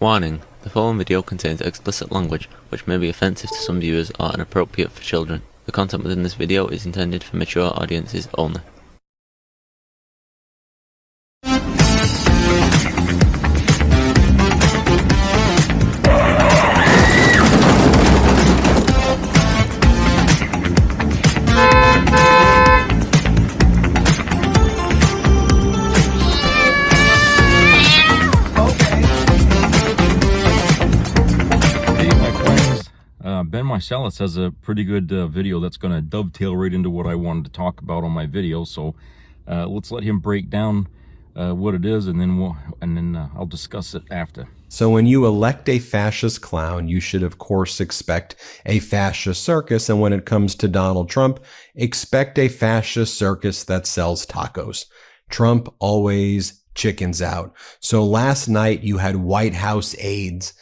Warning: the following video contains explicit language which may be offensive to some viewers or inappropriate for children. The content within this video is intended for mature audiences only. Ben Marcellus has a pretty good video that's going to dovetail right into what I wanted to talk about on my video. So let's let him break down what it is, and then I'll discuss it after. So when you elect a fascist clown, you should of course expect a fascist circus. And when it comes to Donald Trump, expect a fascist circus that sells tacos. Trump always chickens out. So last night you had White House aides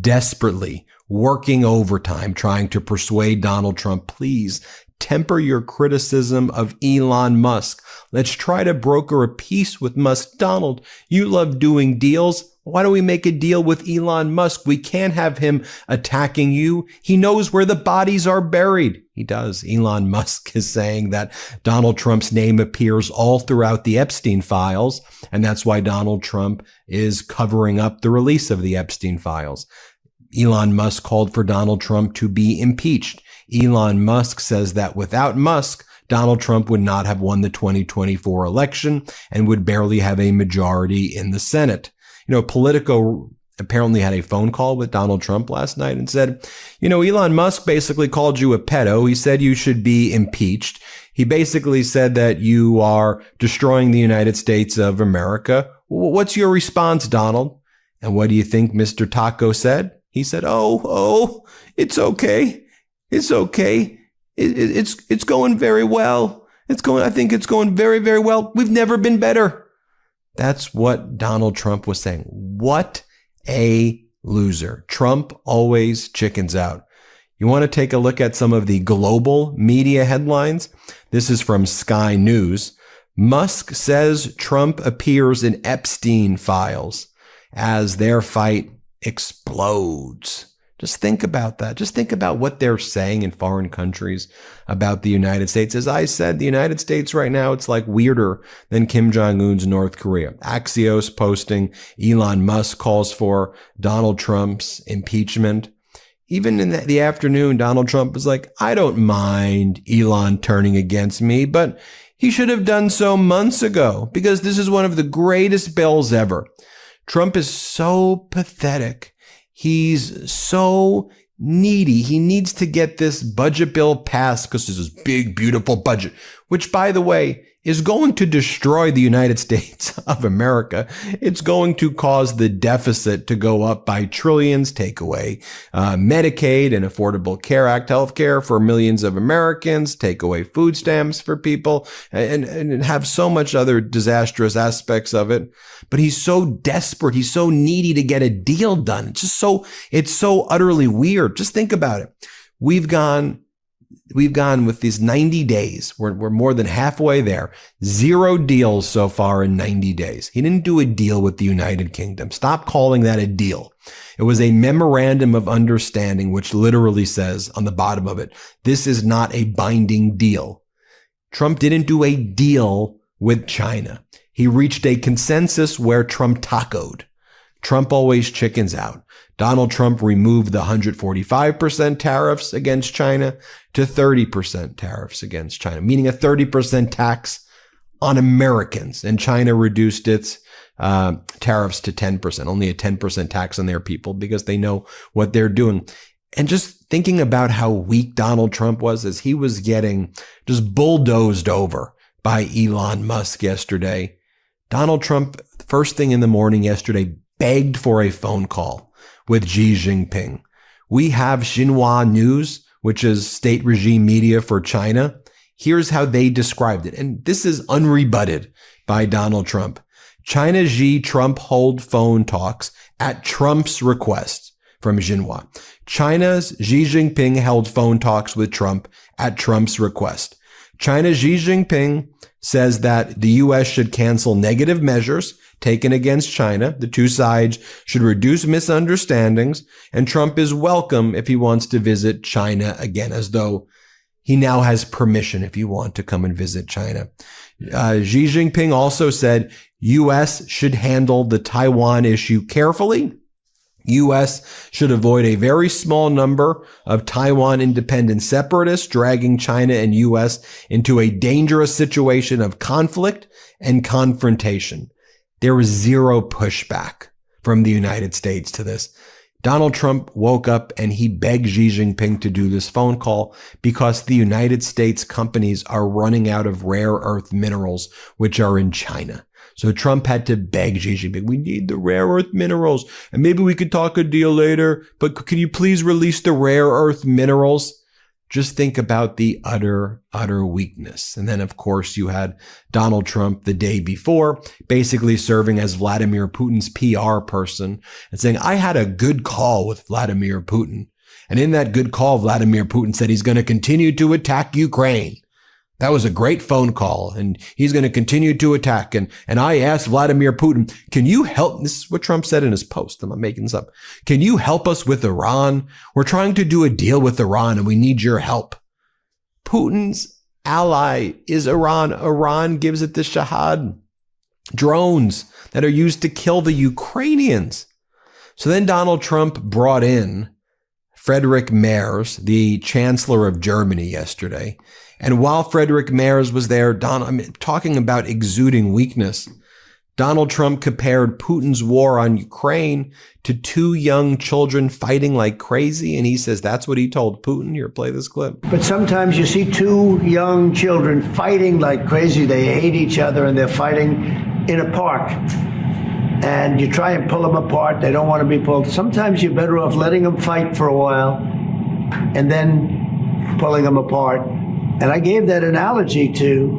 desperately working overtime, trying to persuade Donald Trump, please temper your criticism of Elon Musk. Let's try to broker a peace with Musk. Donald, you love doing deals. Why don't we make a deal with Elon Musk? We can't have him attacking you. He knows where the bodies are buried. He does. Elon Musk is saying that Donald Trump's name appears all throughout the Epstein files, and that's why Donald Trump is covering up the release of the Epstein files. Elon Musk called for Donald Trump to be impeached. Elon Musk says that without Musk, Donald Trump would not have won the 2024 election and would barely have a majority in the Senate. You know, Politico apparently had a phone call with Donald Trump last night and said, you know, Elon Musk basically called you a pedo. He said you should be impeached. He basically said that you are destroying the United States of America. What's your response, Donald? And what do you think Mr. Taco said? He said, oh, it's okay. It's okay. It's going very well. I think it's going very, very well. We've never been better. That's what Donald Trump was saying. What a loser. Trump always chickens out. You want to take a look at some of the global media headlines? This is from Sky News. Musk says Trump appears in Epstein files as their fight explodes. Just think about that. Just think about what they're saying in foreign countries about the United States. As I said, the United States right now, it's like weirder than Kim Jong-un's North Korea. Axios posting Elon Musk calls for Donald Trump's impeachment. Even in the afternoon, Donald Trump was like, I don't mind Elon turning against me, but he should have done so months ago because this is one of the greatest bills ever. Trump is so pathetic. He's so needy. He needs to get this budget bill passed because there's this big, beautiful budget, which, by the way, is going to destroy the United States of America. It's going to cause the deficit to go up by trillions, take away Medicaid and Affordable Care Act healthcare for millions of Americans, take away food stamps for people, and have so much other disastrous aspects of it. But he's so desperate. He's so needy to get a deal done. It's so utterly weird. Just think about it. We've gone with these 90 days. We're more than halfway there. 0 deals so far in 90 days. He didn't do a deal with the United Kingdom. Stop calling that a deal. It was a memorandum of understanding, which literally says on the bottom of it, this is not a binding deal. Trump didn't do a deal with China. He reached a consensus where Trump tacoed. Trump always chickens out. Donald Trump removed the 145% tariffs against China to 30% tariffs against China, meaning a 30% tax on Americans. And China reduced its tariffs to 10%, only a 10% tax on their people because they know what they're doing. And just thinking about how weak Donald Trump was as he was getting just bulldozed over by Elon Musk yesterday. Donald Trump, first thing in the morning yesterday, begged for a phone call with Xi Jinping. We have Xinhua News, which is state regime media for China. Here's how they described it. And this is unrebutted by Donald Trump. China Xi Trump hold phone talks at Trump's request from Xinhua. China's Xi Jinping held phone talks with Trump at Trump's request. China's Xi Jinping says that the U.S. should cancel negative measures taken against China. The two sides should reduce misunderstandings, and Trump is welcome if he wants to visit China again, as though he now has permission if you want to come and visit China. Xi Jinping also said U.S. should handle the Taiwan issue carefully. U.S. should avoid a very small number of Taiwan independent separatists, dragging China and U.S. into a dangerous situation of conflict and confrontation. There was zero pushback from the United States to this. Donald Trump woke up and he begged Xi Jinping to do this phone call because the United States companies are running out of rare earth minerals, which are in China. So Trump had to beg Xi Jinping, we need the rare earth minerals, and maybe we could talk a deal later, but could you please release the rare earth minerals? Just think about the utter weakness. And then, of course, you had Donald Trump the day before, basically serving as Vladimir Putin's PR person and saying, I had a good call with Vladimir Putin. And in that good call, Vladimir Putin said he's going to continue to attack Ukraine. That was a great phone call, and he's going to continue to attack. And I asked Vladimir Putin, can you help? This is what Trump said in his post. I'm not making this up. Can you help us with Iran? We're trying to do a deal with Iran, and we need your help. Putin's ally is Iran. Iran gives it the Shahad drones that are used to kill the Ukrainians. So then Donald Trump brought in Friedrich Merz, the Chancellor of Germany, yesterday. And while Friedrich Merz was there, I'm talking about exuding weakness. Donald Trump compared Putin's war on Ukraine to two young children fighting like crazy. And he says that's what he told Putin. Here, play this clip. But sometimes you see two young children fighting like crazy. They hate each other and they're fighting in a park. And you try and pull them apart. They don't want to be pulled. Sometimes you're better off letting them fight for a while and then pulling them apart. And I gave that analogy to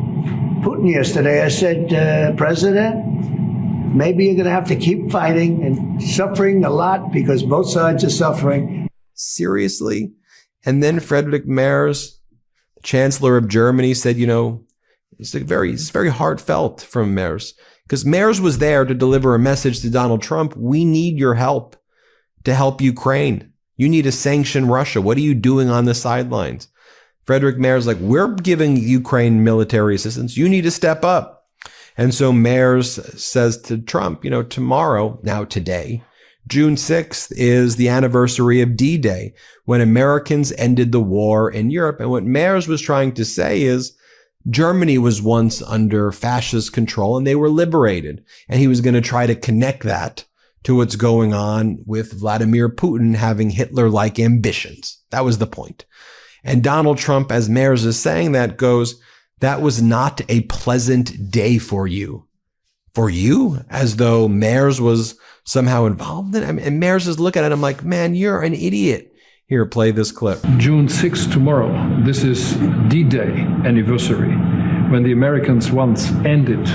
Putin yesterday. I said, President, maybe you're going to have to keep fighting and suffering a lot because both sides are suffering. Seriously? And then Friedrich Merz, Chancellor of Germany, said, it's very heartfelt from Merz, because Merz was there to deliver a message to Donald Trump. We need your help to help Ukraine. You need to sanction Russia. What are you doing on the sidelines? Friedrich Merz like, we're giving Ukraine military assistance. You need to step up. And so Merz says to Trump, tomorrow, now today, June 6th is the anniversary of D-Day, when Americans ended the war in Europe. And what Merz was trying to say is Germany was once under fascist control and they were liberated. And he was going to try to connect that to what's going on with Vladimir Putin having Hitler-like ambitions. That was the point. And Donald Trump, as Merz is saying that, goes, that was not a pleasant day for you. For you? As though Merz was somehow involved in it. And Merz is looking at him like, man, you're an idiot. Here, play this clip. June 6th, tomorrow. This is D-Day anniversary, when the Americans once ended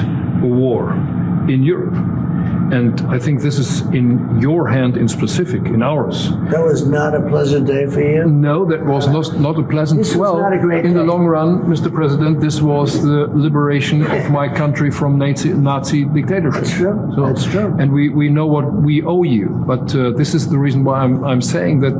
a war in Europe. And I think this is in your hand in specific, in ours. That was not a pleasant day for you? No, that was not a pleasant day. This was not a great in day. the long run, Mr. President, this was the liberation of my country from Nazi dictatorship. That's true. So, that's true. And we know what we owe you. But this is the reason why I'm saying that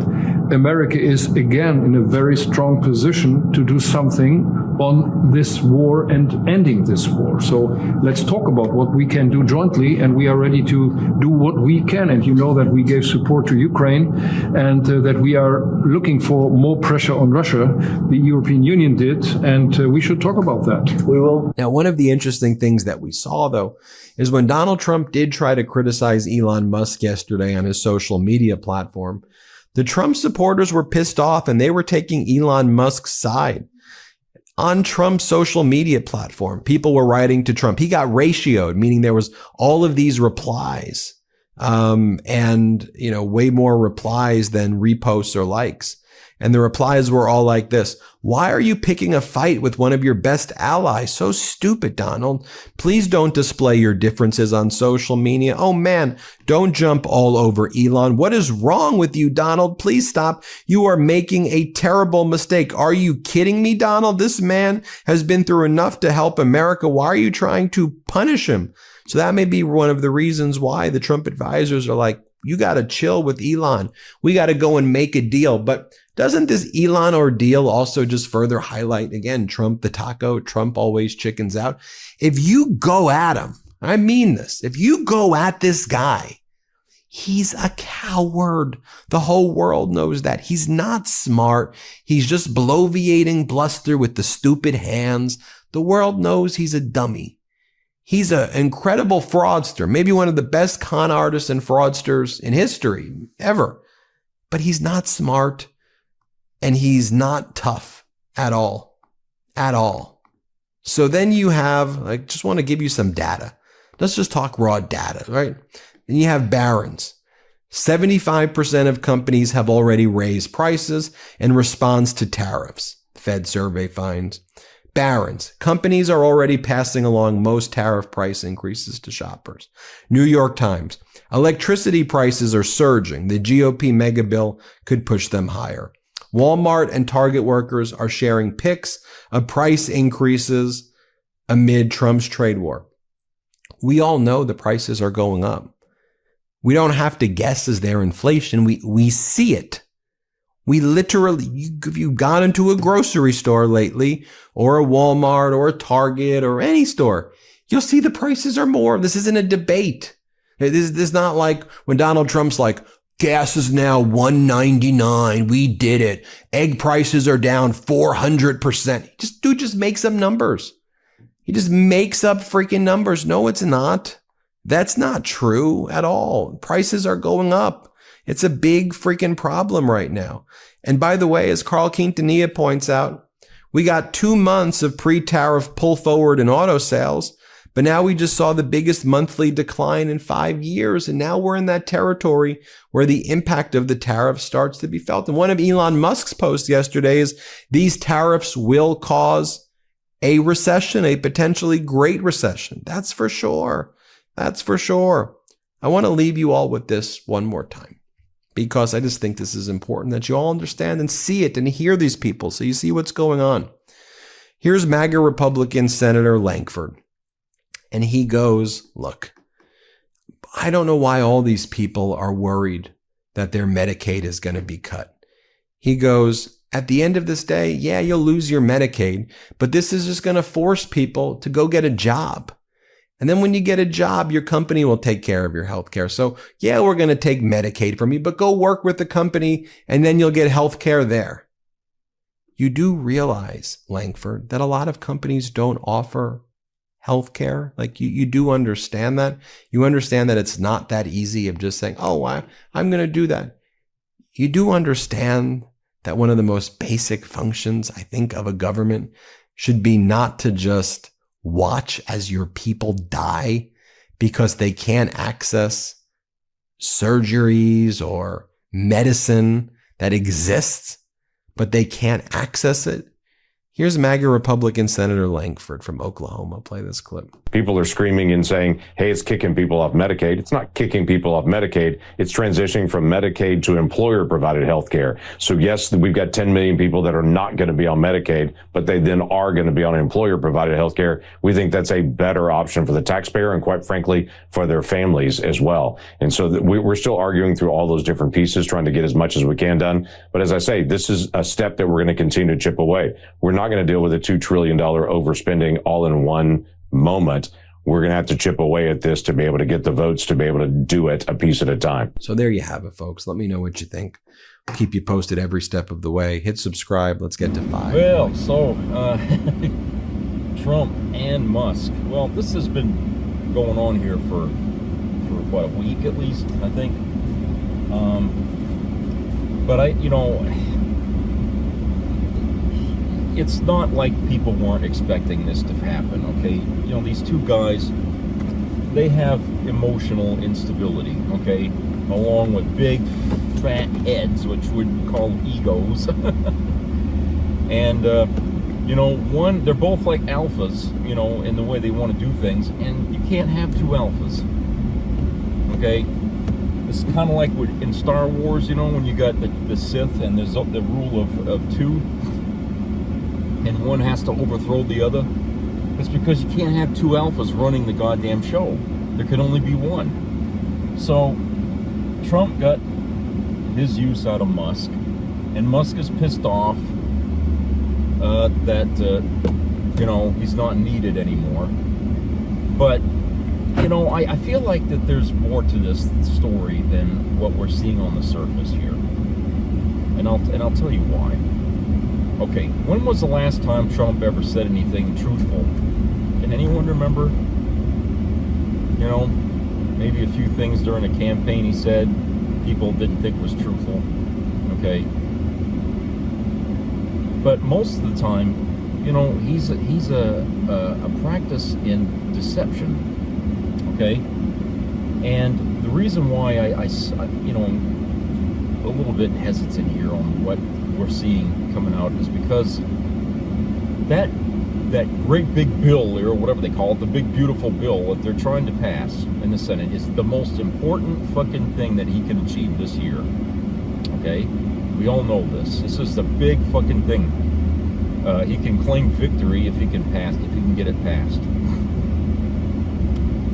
America is again in a very strong position to do something on this war and ending this war. So let's talk about what we can do jointly, and we are ready to do what we can. And you know that we gave support to Ukraine, and that we are looking for more pressure on Russia. The European Union did, and we should talk about that. We will. Now, one of the interesting things that we saw, though, is when Donald Trump did try to criticize Elon Musk yesterday on his social media platform, the Trump supporters were pissed off and they were taking Elon Musk's side. On Trump's social media platform, people were writing to Trump. He got ratioed, meaning there was all of these replies, and way more replies than reposts or likes. And the replies were all like this: why are you picking a fight with one of your best allies? So stupid, Donald. Please don't display your differences on social media. Oh man, don't jump all over Elon. What is wrong with you, Donald? Please stop. You are making a terrible mistake. Are you kidding me, Donald? This man has been through enough to help America. Why are you trying to punish him? So that may be one of the reasons why the Trump advisors are like, you got to chill with Elon. We got to go and make a deal. But doesn't this Elon ordeal also just further highlight, again, Trump the taco, Trump always chickens out? If you go at him, I mean this, if you go at this guy, he's a coward. The whole world knows that. He's not smart. He's just bloviating bluster with the stupid hands. The world knows he's a dummy. He's an incredible fraudster, maybe one of the best con artists and fraudsters in history ever. But he's not smart and he's not tough at all. At all. So then you have, I just want to give you some data. Let's just talk raw data, right? Then you have Barron's. 75% of companies have already raised prices in response to tariffs. Fed survey finds. Barron's. Companies are already passing along most tariff price increases to shoppers. New York Times. Electricity prices are surging. The GOP mega bill could push them higher. Walmart and Target workers are sharing pics of price increases amid Trump's trade war. We all know the prices are going up. We don't have to guess as their inflation. We see it. We literally, if you've gone into a grocery store lately, or a Walmart, or a Target, or any store, you'll see the prices are more. This isn't a debate. This is not like when Donald Trump's like, gas is now $1.99. We did it. Egg prices are down 400%. Dude just makes up numbers. He just makes up freaking numbers. No, it's not. That's not true at all. Prices are going up. It's a big freaking problem right now. And by the way, as Carl Quintanilla points out, we got 2 months of pre-tariff pull forward in auto sales, but now we just saw the biggest monthly decline in 5 years. And now we're in that territory where the impact of the tariff starts to be felt. And one of Elon Musk's posts yesterday is these tariffs will cause a recession, a potentially great recession. That's for sure. That's for sure. I want to leave you all with this one more time, because I just think this is important that you all understand and see it and hear these people so you see what's going on. Here's MAGA Republican Senator Lankford. And he goes, look, I don't know why all these people are worried that their Medicaid is going to be cut. He goes, at the end of this day, yeah, you'll lose your Medicaid, but this is just going to force people to go get a job. And then when you get a job, your company will take care of your health care. So yeah, we're going to take Medicaid from you, but go work with the company and then you'll get health care there. You do realize, Lankford, that a lot of companies don't offer health care. Like you do understand that. You understand that it's not that easy of just saying, oh, I'm going to do that. You do understand that one of the most basic functions, I think, of a government should be not to just watch as your people die because they can't access surgeries or medicine that exists, but they can't access it. Here's MAGA Republican Senator Lankford from Oklahoma. Play this clip. People are screaming and saying, hey, it's kicking people off Medicaid. It's not kicking people off Medicaid. It's transitioning from Medicaid to employer-provided health care. So, yes, we've got 10 million people that are not going to be on Medicaid, but they then are going to be on employer-provided health care. We think that's a better option for the taxpayer and, quite frankly, for their families as well. And so we're still arguing through all those different pieces, trying to get as much as we can done. But as I say, this is a step that we're going to continue to chip away. We're not going to deal with a $2 trillion overspending all in one moment. We're going to have to chip away at this to be able to get the votes to be able to do it a piece at a time. So there you have it, folks. Let me know what you think. I'll keep you posted every step of the way. Hit subscribe. Let's get to 5. Well, so Trump and Musk. Well, this has been going on here for what, a week at least, I think. But it's not like people weren't expecting this to happen, okay? These two guys, they have emotional instability, okay, along with big fat heads, which we'd call egos. And you know, they're both like alphas, you know, in the way they want to do things, and you can't have two alphas. Okay, it's kind of like in Star Wars, you know, when you got the Sith and there's the rule of two, and one has to overthrow the other. It's because you can't have two alphas running the goddamn show. There can only be one. So Trump got his use out of Musk, and Musk is pissed off that you know, he's not needed anymore. But you know, I feel like that there's more to this story than what we're seeing on the surface here, and I'll tell you why. Okay, when was the last time Trump ever said anything truthful? Can anyone remember? You know, maybe a few things during a campaign he said people didn't think was truthful. Okay, but most of the time, you know, he's a practice in deception. Okay, and the reason why I you know, I'm a little bit hesitant here on what we're seeing coming out is because that great big bill, or whatever they call it, the big beautiful bill that they're trying to pass in the Senate, is the most important fucking thing that he can achieve this year. Okay, we all know this. This is the big fucking thing. He can claim victory if he can get it passed.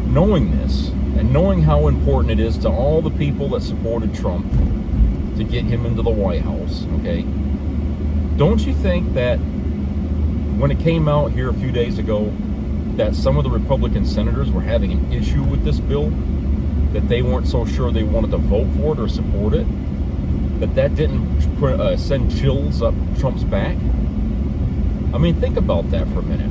Knowing this, and knowing how important it is to all the people that supported Trump to get him into the White House, okay, don't you think that when it came out here a few days ago that some of the Republican senators were having an issue with this bill, that they weren't so sure they wanted to vote for it or support it, that didn't send chills up Trump's back? I mean, think about that for a minute.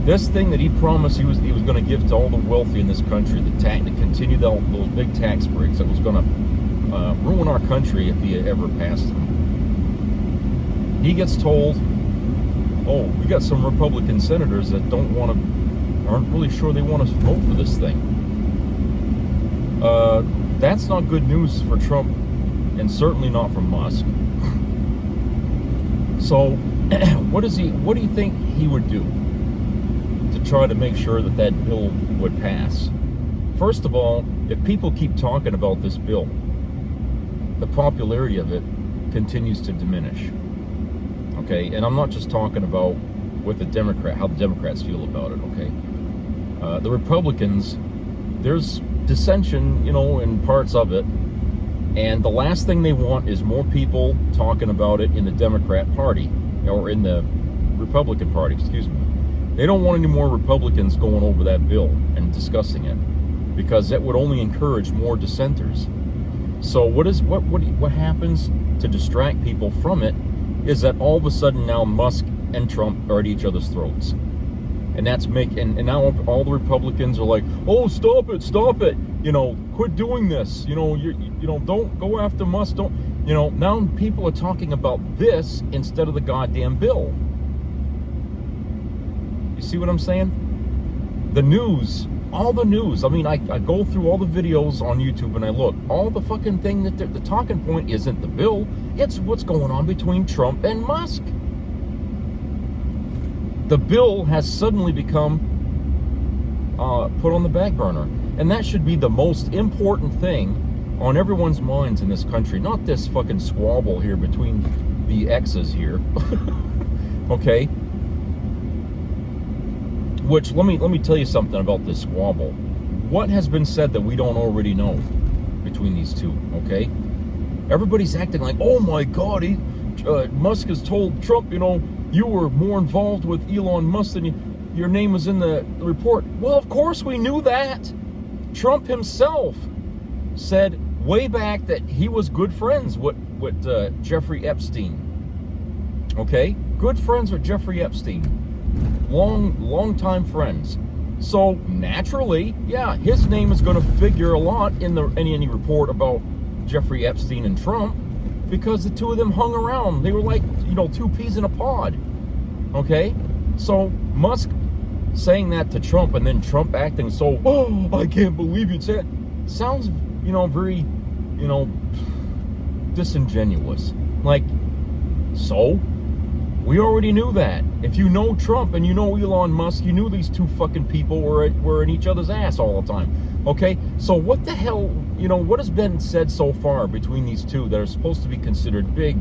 This thing that he promised he was going to give to all the wealthy in this country, to continue those big tax breaks, that was going to ruin our country if he ever passed them. He gets told, oh, we got some Republican senators that aren't really sure they want to vote for this thing. That's not good news for Trump, and certainly not for Musk. So, what do you think he would do to try to make sure that that bill would pass? First of all, if people keep talking about this bill, the popularity of it continues to diminish. Okay, and I'm not just talking about how the Democrats feel about it. Okay, the Republicans, there's dissension, you know, in parts of it, and the last thing they want is more people talking about it in the Democrat Party, or in the Republican Party, excuse me. They don't want any more Republicans going over that bill and discussing it, because that would only encourage more dissenters. So what happens to distract people from it is that all of a sudden now Musk and Trump are at each other's throats, and and now all the Republicans are like, oh, stop it, you know, quit doing this, you know, you know, don't go after Musk, don't, you know. Now people are talking about this instead of the goddamn bill. You see what I'm saying? The news, all the news. I mean, I go through all the videos on YouTube and I look. All the fucking thing that the talking point isn't the bill. It's what's going on between Trump and Musk. The bill has suddenly become put on the back burner. And that should be the most important thing on everyone's minds in this country. Not this fucking squabble here between the exes here. Okay? Which, let me tell you something about this squabble. What has been said that we don't already know between these two, okay? Everybody's acting like, oh my God, Musk has told Trump, you know, you were more involved with Elon Musk than your name was in the report. Well, of course we knew that. Trump himself said way back that he was good friends with Jeffrey Epstein. Okay? Good friends with Jeffrey Epstein. Long time friends. So naturally, yeah, his name is going to figure a lot in any report about Jeffrey Epstein and Trump, because the two of them hung around. They were like, you know, two peas in a pod. Okay? So Musk saying that to Trump, and then Trump acting so, oh, I can't believe you'd say it, sounds, very, disingenuous. Like, so? We already knew that. If you know Trump and you know Elon Musk, you knew these two fucking people were in each other's ass all the time. Okay? So what the hell, what has been said so far between these two that are supposed to be considered big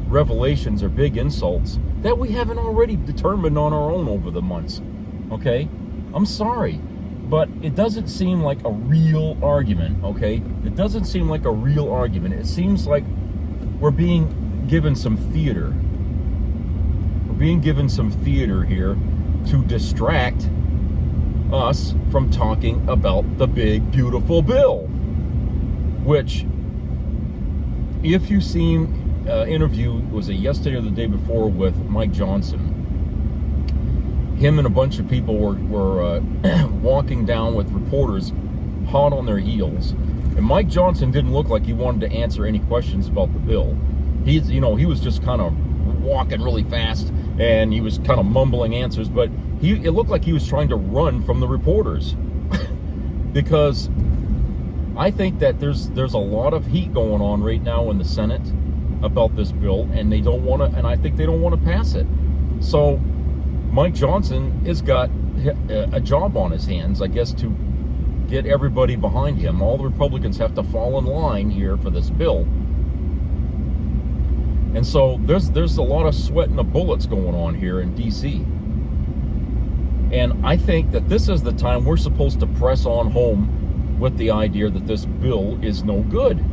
revelations or big insults that we haven't already determined on our own over the months? Okay? I'm sorry, but it doesn't seem like a real argument, okay? It doesn't seem like a real argument. It seems like we're being given some theater. We're being given some theater here to distract us from talking about the big, beautiful bill. Which, if you've seen interview, was it yesterday or the day before, with Mike Johnson, him and a bunch of people were walking down with reporters hot on their heels. And Mike Johnson didn't look like he wanted to answer any questions about the bill. He was just kind of walking really fast, and he was kind of mumbling answers, but it looked like he was trying to run from the reporters. Because I think that there's a lot of heat going on right now in the Senate about this bill, and I think they don't want to pass it. So Mike Johnson has got a job on his hands, I guess, to get everybody behind him. All the Republicans have to fall in line here for this bill. And so there's a lot of sweating the bullets going on here in D.C. And I think that this is the time we're supposed to press on home with the idea that this bill is no good.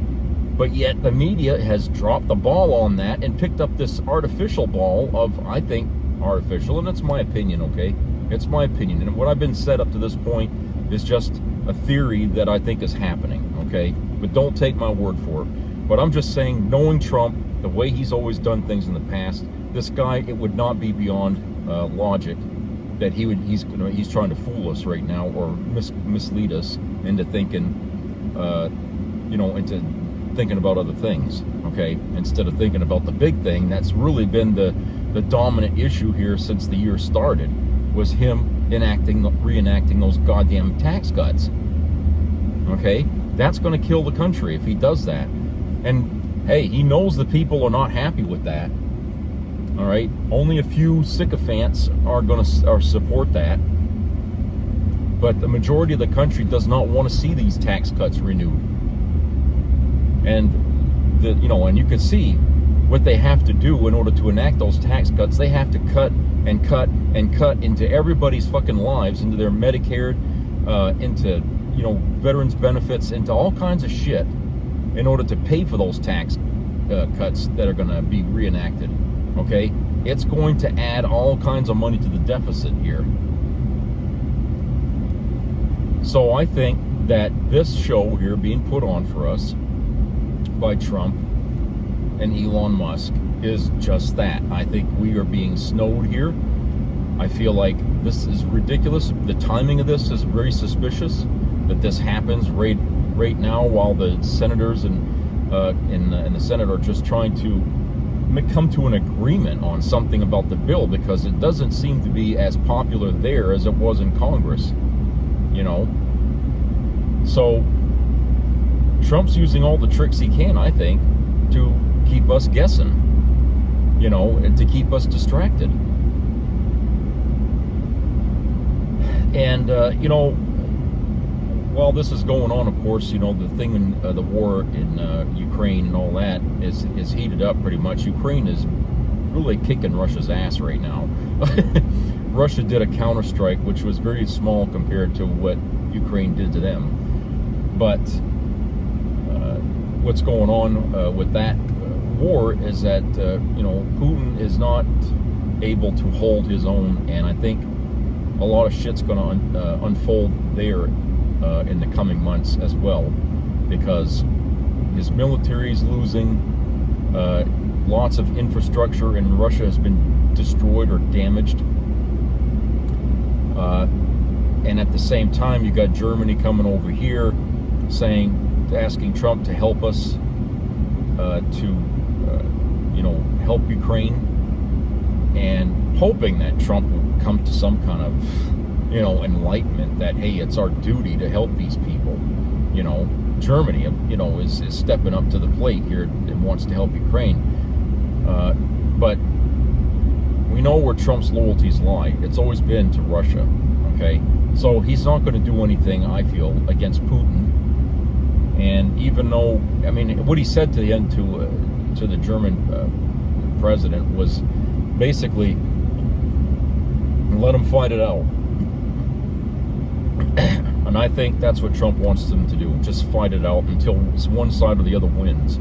But yet the media has dropped the ball on that and picked up this artificial ball of, I think, artificial, and it's my opinion, okay? It's my opinion. And what I've been said up to this point is just a theory that I think is happening, okay? But don't take my word for it. But I'm just saying, knowing Trump, the way he's always done things in the past, this guy, it would not be beyond logic that he's trying to fool us right now, or mislead us into thinking, into thinking about other things, okay? Instead of thinking about the big thing that's really been the dominant issue here since the year started, was him reenacting those goddamn tax cuts. Okay? That's going to kill the country if he does that. And hey, he knows the people are not happy with that. All right? Only a few sycophants are support that. But the majority of the country does not want to see these tax cuts renewed. And and you can see what they have to do in order to enact those tax cuts. They have to cut and cut and cut into everybody's fucking lives, into their Medicare, into veterans benefits, into all kinds of shit, in order to pay for those tax cuts that are going to be reenacted. Okay, it's going to add all kinds of money to the deficit here. So I think that this show here being put on for us by Trump and Elon Musk is just that. I think we are being snowed here. I feel like this is ridiculous. The timing of this is very suspicious, that this happens right now while the senators and the Senate are just trying to come to an agreement on something about the bill, because it doesn't seem to be as popular there as it was in Congress. So Trump's using all the tricks he can, I think, to keep us guessing, and to keep us distracted. And, while this is going on, of course, the thing in the war in Ukraine and all that is heated up pretty much. Ukraine is really kicking Russia's ass right now. Russia did a counterstrike, which was very small compared to what Ukraine did to them. But what's going on with that war is that Putin is not able to hold his own, and I think a lot of shit's going to unfold there in the coming months as well, because his military is losing. Lots of infrastructure in Russia has been destroyed or damaged, and at the same time you got Germany coming over here asking Trump to help us help Ukraine, and hoping that Trump will come to some kind of you know, enlightenment that, hey, it's our duty to help these people. You know, Germany, you know, is stepping up to the plate here and wants to help Ukraine. But we know where Trump's loyalties lie. It's always been to Russia, okay? So he's not going to do anything, I feel, against Putin. And even though, I mean, what he said to the end to the German president was basically, let him fight it out. And I think that's what Trump wants them to do. Just fight it out until one side or the other wins.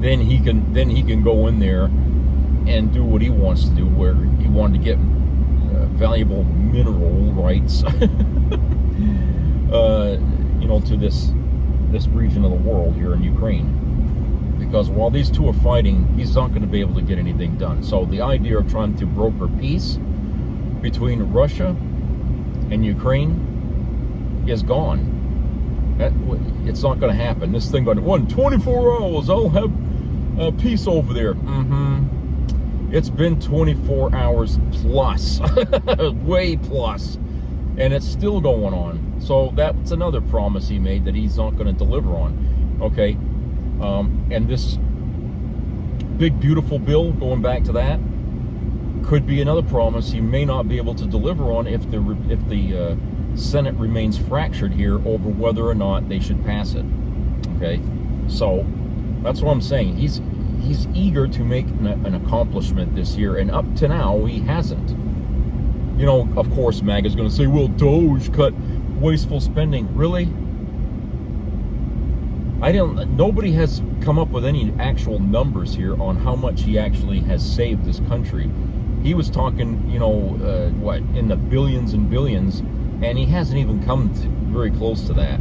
Then he can go in there and do what he wants to do, where he wanted to get valuable mineral rights, you know, to this region of the world here in Ukraine. Because while these two are fighting, he's not going to be able to get anything done. So the idea of trying to broker peace between Russia and Ukraine is gone. It's not going to happen. This thing going, 24 hours, I'll have peace over there. It's been 24 hours plus, way plus, and it's still going on. So that's another promise he made that he's not going to deliver on. Okay, and this big beautiful bill, going back to that, could be another promise he may not be able to deliver on if the Senate remains fractured here over whether or not they should pass it. Okay, so that's what I'm saying. He's eager to make an accomplishment this year, and up to now he hasn't. You know, of course, MAGA's going to say, "Well, Doge cut wasteful spending." Really? Nobody has come up with any actual numbers here on how much he actually has saved this country. He was talking, you know, in the billions and billions, and he hasn't even come very close to that.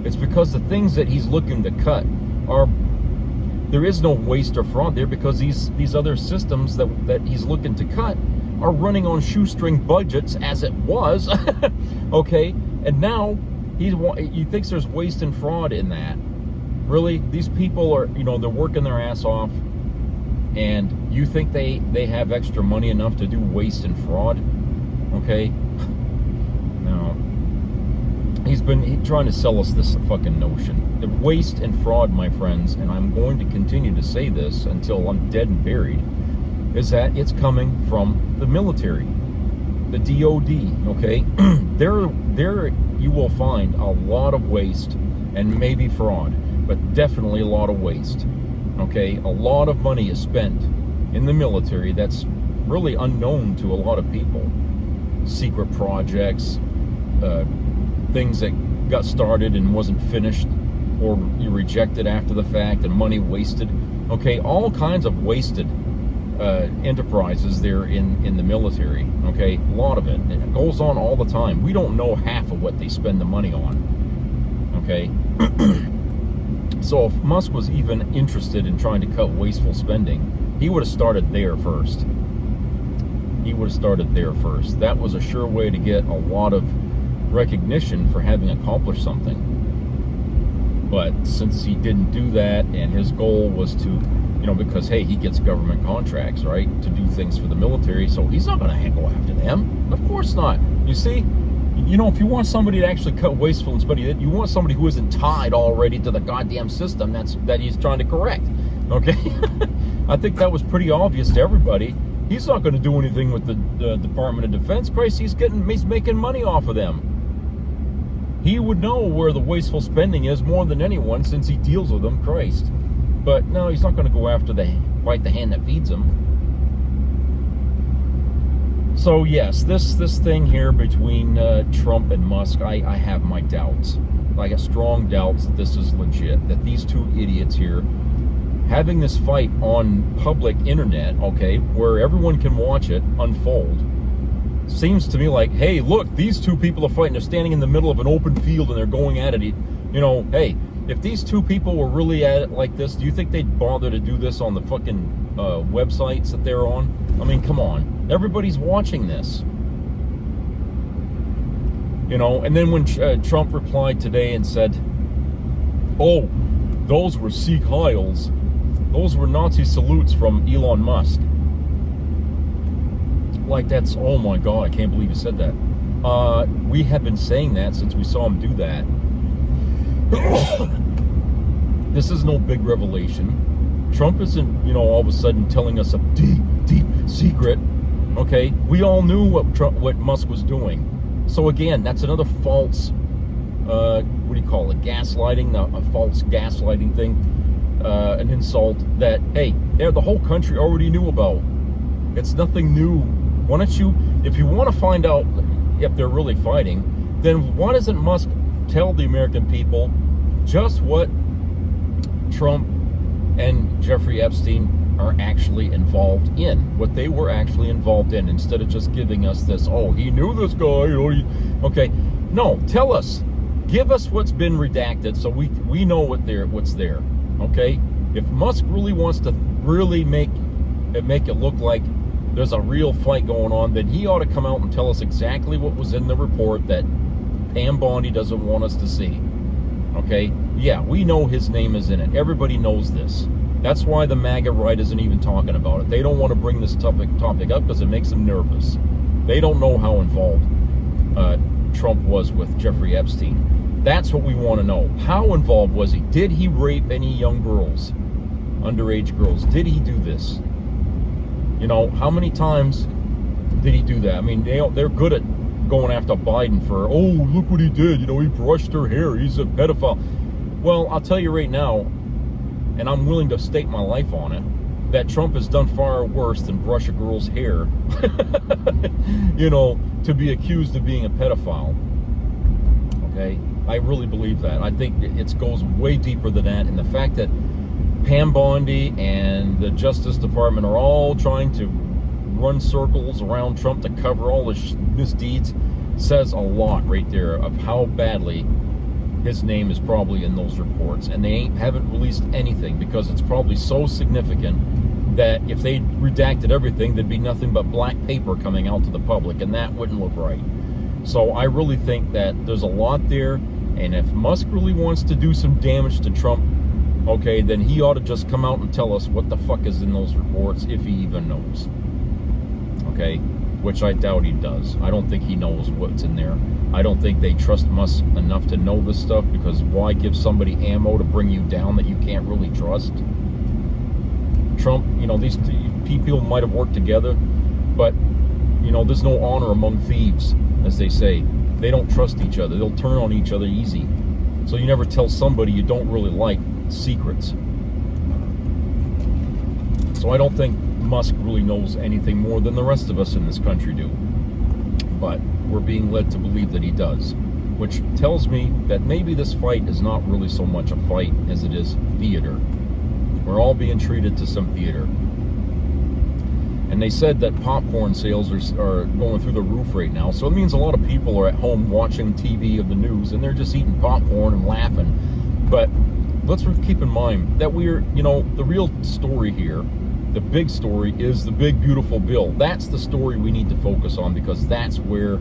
It's because the things that he's looking to cut are, there is no waste or fraud there, because these other systems that he's looking to cut are running on shoestring budgets as it was, okay? And now he thinks there's waste and fraud in that. Really? These people are, you know, they're working their ass off, and you think they have extra money enough to do waste and fraud? Okay? No. He's been trying to sell us this fucking notion. The waste and fraud, my friends, and I'm going to continue to say this until I'm dead and buried, is that it's coming from the military, the DOD, okay? There you will find a lot of waste and maybe fraud, but definitely a lot of waste, okay? A lot of money is spent in the military that's really unknown to a lot of people. Secret projects, things that got started and wasn't finished, or you rejected after the fact, and money wasted. Okay, all kinds of wasted enterprises there in the military. Okay, a lot of it. It goes on all the time. We don't know half of what they spend the money on. Okay, so if Musk was even interested in trying to cut wasteful spending, he would have started there first. He would have started there first. That was a sure way to get a lot of recognition for having accomplished something. But since he didn't do that, and his goal was to, you know, because, hey, he gets government contracts, right, to do things for the military, so he's not going to go after them. Of course not. You see, you know, if you want somebody to actually cut wasteful and spending, you want somebody who isn't tied already to the goddamn system that he's trying to correct. Okay? I think that was pretty obvious to everybody. He's not going to do anything with the Department of Defense. Christ, he's making money off of them. He would know where the wasteful spending is more than anyone, since he deals with them. Christ. But no, he's not going to go after bite the hand that feeds him. So yes, this thing here between Trump and Musk, I have my doubts. I got strong doubts that this is legit, that these two idiots here having this fight on public internet, okay, where everyone can watch it unfold, seems to me like, hey, look, these two people are fighting. They're standing in the middle of an open field and they're going at it. You know, hey, if these two people were really at it like this, do you think they'd bother to do this on the fucking websites that they're on? I mean, come on. Everybody's watching this. You know, and then when Trump replied today and said, oh, those were Sieg Heils. Those were Nazi salutes from Elon Musk. Like, that's, oh my God, I can't believe he said that. We have been saying that since we saw him do that. This is no big revelation. Trump isn't, all of a sudden telling us a deep, deep secret. Okay, we all knew what Musk was doing. So again, that's another false, what do you call it? Gaslighting, a false gaslighting thing, an insult that, hey, the whole country already knew about. It's nothing new. Why don't you, if you want to find out if they're really fighting, then why doesn't Musk tell the American people just what Trump and Jeffrey Epstein are actually involved in, what they were actually involved in, instead of just giving us this, oh, he knew this guy, okay. No, tell us. Give us what's been redacted so we know what's there, okay? If Musk really wants to really make it look like there's a real fight going on, then he ought to come out and tell us exactly what was in the report that Pam Bondi doesn't want us to see, okay? Yeah, we know his name is in it. Everybody knows this. That's why the MAGA right isn't even talking about it. They don't want to bring this topic up because it makes them nervous. They don't know how involved Trump was with Jeffrey Epstein. That's what we want to know. How involved was he? Did he rape any young girls, underage girls? Did he do this? How many times did he do that? I mean, they're good at going after Biden for, oh, look what he did. He brushed her hair. He's a pedophile. Well, I'll tell you right now, and I'm willing to stake my life on it, that Trump has done far worse than brush a girl's hair, to be accused of being a pedophile. Okay? I really believe that. I think it goes way deeper than that. And the fact that Pam Bondi and the Justice Department are all trying to run circles around Trump to cover all his misdeeds says a lot right there of how badly his name is probably in those reports. And they haven't released anything because it's probably so significant that if they redacted everything, there'd be nothing but black paper coming out to the public, and that wouldn't look right. So I really think that there's a lot there, and if Musk really wants to do some damage to Trump, okay, then he ought to just come out and tell us what the fuck is in those reports, if he even knows. Okay? Which I doubt he does. I don't think he knows what's in there. I don't think they trust Musk enough to know this stuff, because why give somebody ammo to bring you down that you can't really trust? Trump, these people might have worked together, but, there's no honor among thieves, as they say. They don't trust each other. They'll turn on each other easy. So you never tell somebody you don't really like secrets. So I don't think Musk really knows anything more than the rest of us in this country do. But we're being led to believe that he does, which tells me that maybe this fight is not really so much a fight as it is theater. We're all being treated to some theater. And they said that popcorn sales are going through the roof right now. So it means a lot of people are at home watching TV of the news and they're just eating popcorn and laughing. But let's keep in mind that the real story here, the big story, is the big, beautiful bill. That's the story we need to focus on, because that's where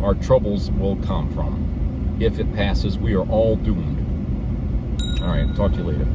our troubles will come from. If it passes, we are all doomed. All right, talk to you later.